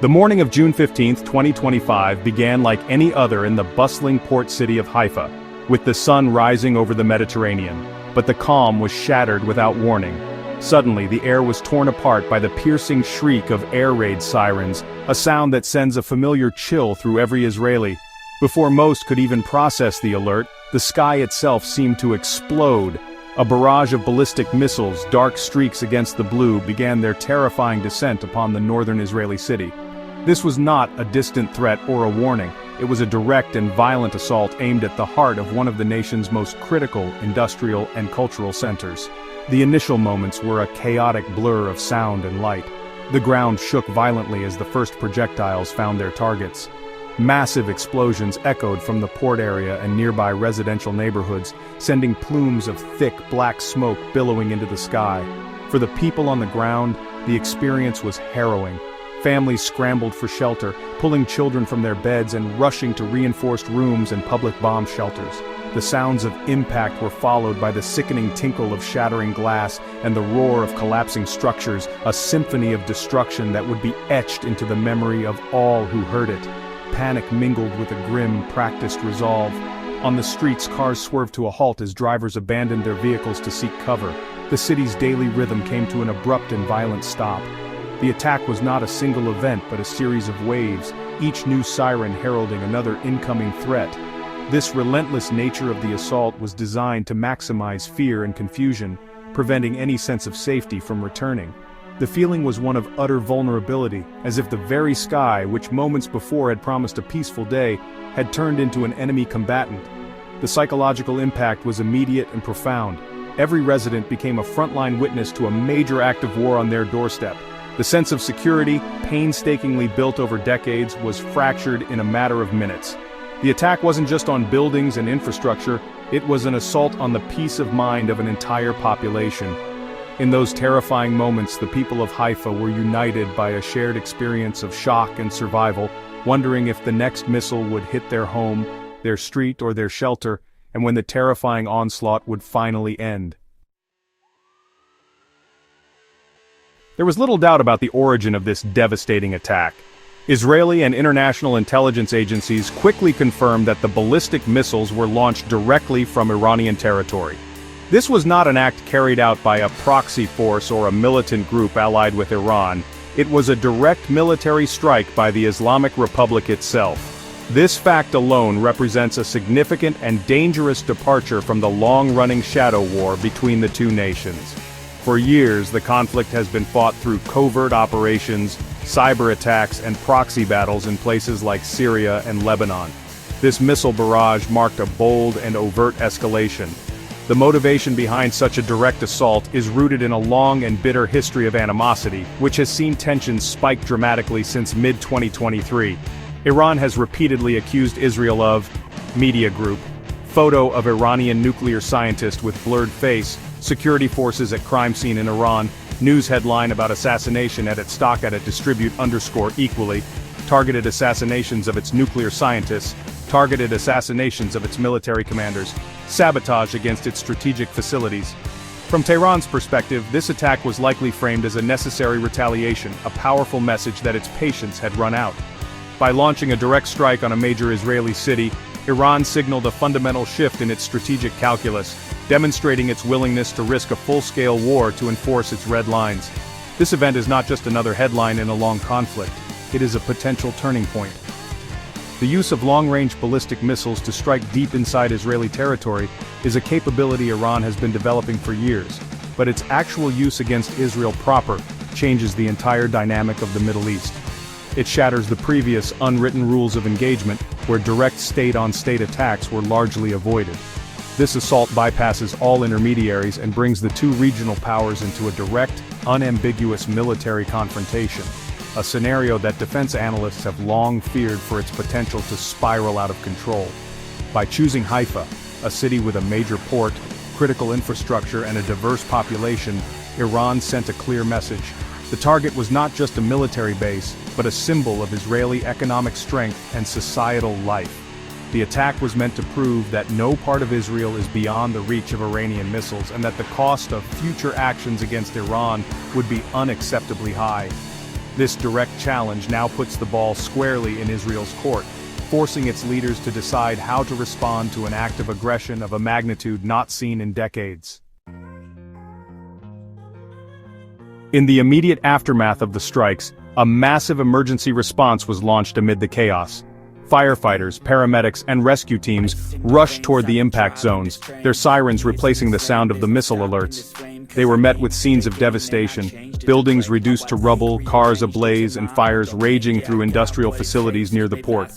The morning of June 15, 2025 began like any other in the bustling port city of Haifa, with the sun rising over the Mediterranean. But the calm was shattered without warning. Suddenly, the air was torn apart by the piercing shriek of air raid sirens, a sound that sends a familiar chill through every Israeli. Before most could even process the alert, the sky itself seemed to explode. A barrage of ballistic missiles, dark streaks against the blue, began their terrifying descent upon the northern Israeli city. This was not a distant threat or a warning. It was a direct and violent assault aimed at the heart of one of the nation's most critical industrial and cultural centers. The initial moments were a chaotic blur of sound and light. The ground shook violently as the first projectiles found their targets. Massive explosions echoed from the port area and nearby residential neighborhoods, sending plumes of thick black smoke billowing into the sky. For the people on the ground, the experience was harrowing. Families scrambled for shelter, pulling children from their beds and rushing to reinforced rooms and public bomb shelters. The sounds of impact were followed by the sickening tinkle of shattering glass and the roar of collapsing structures, a symphony of destruction that would be etched into the memory of all who heard it. Panic mingled with a grim, practiced resolve. On the streets, cars swerved to a halt as drivers abandoned their vehicles to seek cover. The city's daily rhythm came to an abrupt and violent stop. The attack was not a single event but a series of waves, each new siren heralding another incoming threat. This relentless nature of the assault was designed to maximize fear and confusion, preventing any sense of safety from returning. The feeling was one of utter vulnerability, as if the very sky, which moments before had promised a peaceful day, had turned into an enemy combatant. The psychological impact was immediate and profound. Every resident became a frontline witness to a major act of war on their doorstep. The sense of security, painstakingly built over decades, was fractured in a matter of minutes. The attack wasn't just on buildings and infrastructure, it was an assault on the peace of mind of an entire population. In those terrifying moments, the people of Haifa were united by a shared experience of shock and survival, wondering if the next missile would hit their home, their street, or their shelter, and when the terrifying onslaught would finally end. There was little doubt about the origin of this devastating attack. Israeli and international intelligence agencies quickly confirmed that the ballistic missiles were launched directly from Iranian territory. This was not an act carried out by a proxy force or a militant group allied with Iran. It was a direct military strike by the Islamic Republic itself. This fact alone represents a significant and dangerous departure from the long-running shadow war between the two nations. For years, the conflict has been fought through covert operations, cyber attacks, and proxy battles in places like Syria and Lebanon. This missile barrage marked a bold and overt escalation. The motivation behind such a direct assault is rooted in a long and bitter history of animosity, which has seen tensions spike dramatically since mid-2023. Iran has repeatedly accused Israel of media group, photo of Iranian nuclear scientist with blurred face, security forces at crime scene in Iran, news headline about assassination at its stock at it distribute _equally, targeted assassinations of its nuclear scientists, targeted assassinations of its military commanders, sabotage against its strategic facilities. From Tehran's perspective, this attack was likely framed as a necessary retaliation, a powerful message that its patience had run out. By launching a direct strike on a major Israeli city, Iran signaled a fundamental shift in its strategic calculus, demonstrating its willingness to risk a full-scale war to enforce its red lines. This event is not just another headline in a long conflict, it is a potential turning point. The use of long-range ballistic missiles to strike deep inside Israeli territory is a capability Iran has been developing for years, but its actual use against Israel proper changes the entire dynamic of the Middle East. It shatters the previous unwritten rules of engagement, where direct state-on-state attacks were largely avoided. This assault bypasses all intermediaries and brings the two regional powers into a direct, unambiguous military confrontation, a scenario that defense analysts have long feared for its potential to spiral out of control. By choosing Haifa, a city with a major port, critical infrastructure, and a diverse population, Iran sent a clear message. The target was not just a military base, but a symbol of Israeli economic strength and societal life. The attack was meant to prove that no part of Israel is beyond the reach of Iranian missiles and that the cost of future actions against Iran would be unacceptably high. This direct challenge now puts the ball squarely in Israel's court, forcing its leaders to decide how to respond to an act of aggression of a magnitude not seen in decades. In the immediate aftermath of the strikes, a massive emergency response was launched amid the chaos. Firefighters, paramedics, and rescue teams rushed toward the impact zones, their sirens replacing the sound of the missile alerts. They were met with scenes of devastation, buildings reduced to rubble, cars ablaze, and fires raging through industrial facilities near the port.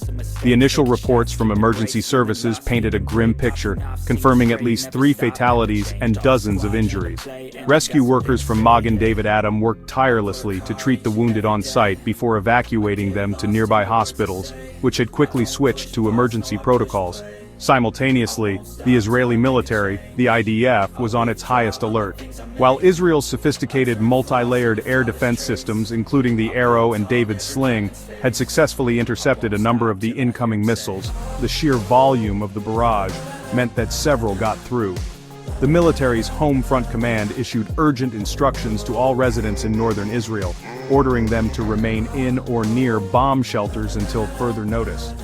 The initial reports from emergency services painted a grim picture, confirming at least 3 fatalities and dozens of injuries. Rescue workers from Magen David Adom worked tirelessly to treat the wounded on site before evacuating them to nearby hospitals, which had quickly switched to emergency protocols. Simultaneously, the Israeli military, the IDF, was on its highest alert. While Israel's sophisticated multi-layered air defense systems, including the Arrow and David Sling, had successfully intercepted a number of the incoming missiles, the sheer volume of the barrage meant that several got through. The military's Home Front Command issued urgent instructions to all residents in northern Israel, ordering them to remain in or near bomb shelters until further notice.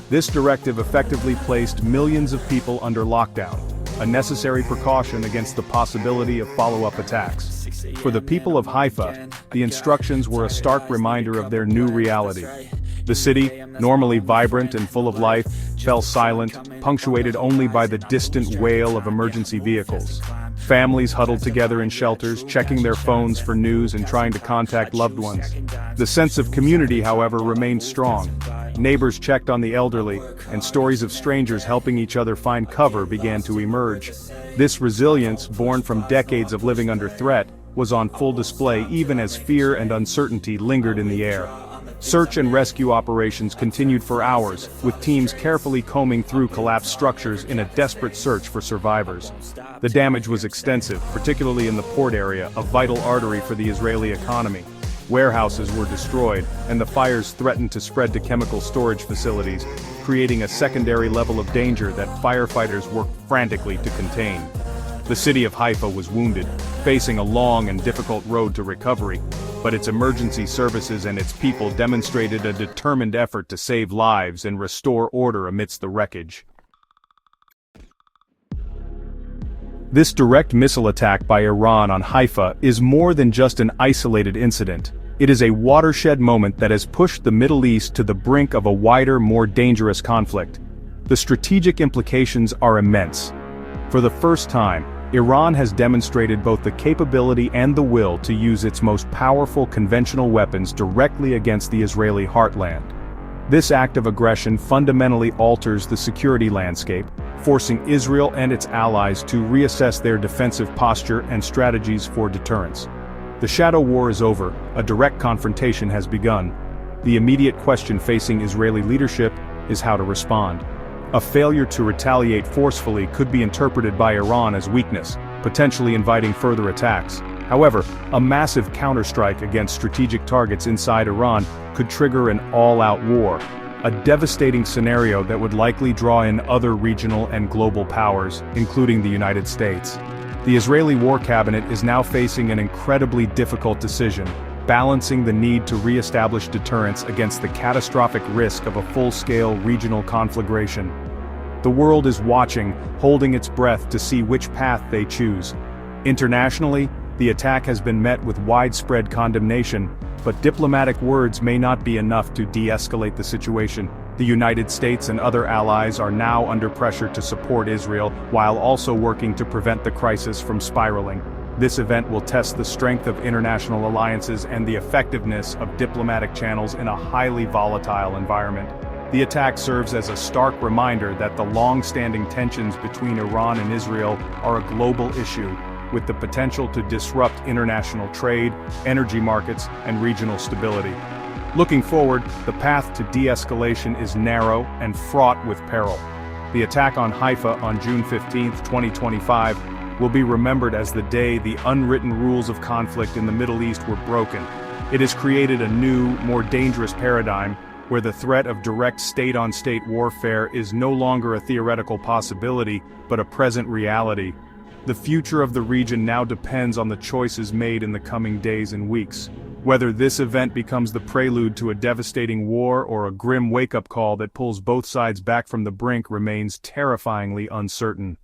This directive effectively placed millions of people under lockdown, a necessary precaution against the possibility of follow-up attacks. For the people of Haifa, the instructions were a stark reminder of their new reality. The city, normally vibrant and full of life, fell silent, punctuated only by the distant wail of emergency vehicles. Families huddled together in shelters, checking their phones for news and trying to contact loved ones. The sense of community, however, remained strong. Neighbors checked on the elderly, and stories of strangers helping each other find cover began to emerge. This resilience, born from decades of living under threat, was on full display even as fear and uncertainty lingered in the air. Search and rescue operations continued for hours, with teams carefully combing through collapsed structures in a desperate search for survivors. The damage was extensive, particularly in the port area, a vital artery for the Israeli economy. Warehouses were destroyed, and the fires threatened to spread to chemical storage facilities, creating a secondary level of danger that firefighters worked frantically to contain. The city of Haifa was wounded, facing a long and difficult road to recovery, but its emergency services and its people demonstrated a determined effort to save lives and restore order amidst the wreckage. This direct missile attack by Iran on Haifa is more than just an isolated incident. It is a watershed moment that has pushed the Middle East to the brink of a wider, more dangerous conflict. The strategic implications are immense. For the first time, Iran has demonstrated both the capability and the will to use its most powerful conventional weapons directly against the Israeli heartland. This act of aggression fundamentally alters the security landscape, forcing Israel and its allies to reassess their defensive posture and strategies for deterrence. The shadow war is over, a direct confrontation has begun. The immediate question facing Israeli leadership is how to respond. A failure to retaliate forcefully could be interpreted by Iran as weakness, potentially inviting further attacks. However, a massive counterstrike against strategic targets inside Iran could trigger an all-out war, a devastating scenario that would likely draw in other regional and global powers, including the United States. The Israeli War Cabinet is now facing an incredibly difficult decision, balancing the need to re-establish deterrence against the catastrophic risk of a full-scale regional conflagration. The world is watching, holding its breath to see which path they choose. Internationally, the attack has been met with widespread condemnation, but diplomatic words may not be enough to de-escalate the situation. The United States and other allies are now under pressure to support Israel, while also working to prevent the crisis from spiraling. This event will test the strength of international alliances and the effectiveness of diplomatic channels in a highly volatile environment. The attack serves as a stark reminder that the long-standing tensions between Iran and Israel are a global issue, with the potential to disrupt international trade, energy markets, and regional stability. Looking forward, the path to de-escalation is narrow and fraught with peril. The attack on Haifa on June 15, 2025, will be remembered as the day the unwritten rules of conflict in the Middle East were broken. It has created a new, more dangerous paradigm, where the threat of direct state-on-state warfare is no longer a theoretical possibility, but a present reality. The future of the region now depends on the choices made in the coming days and weeks. Whether this event becomes the prelude to a devastating war or a grim wake-up call that pulls both sides back from the brink remains terrifyingly uncertain.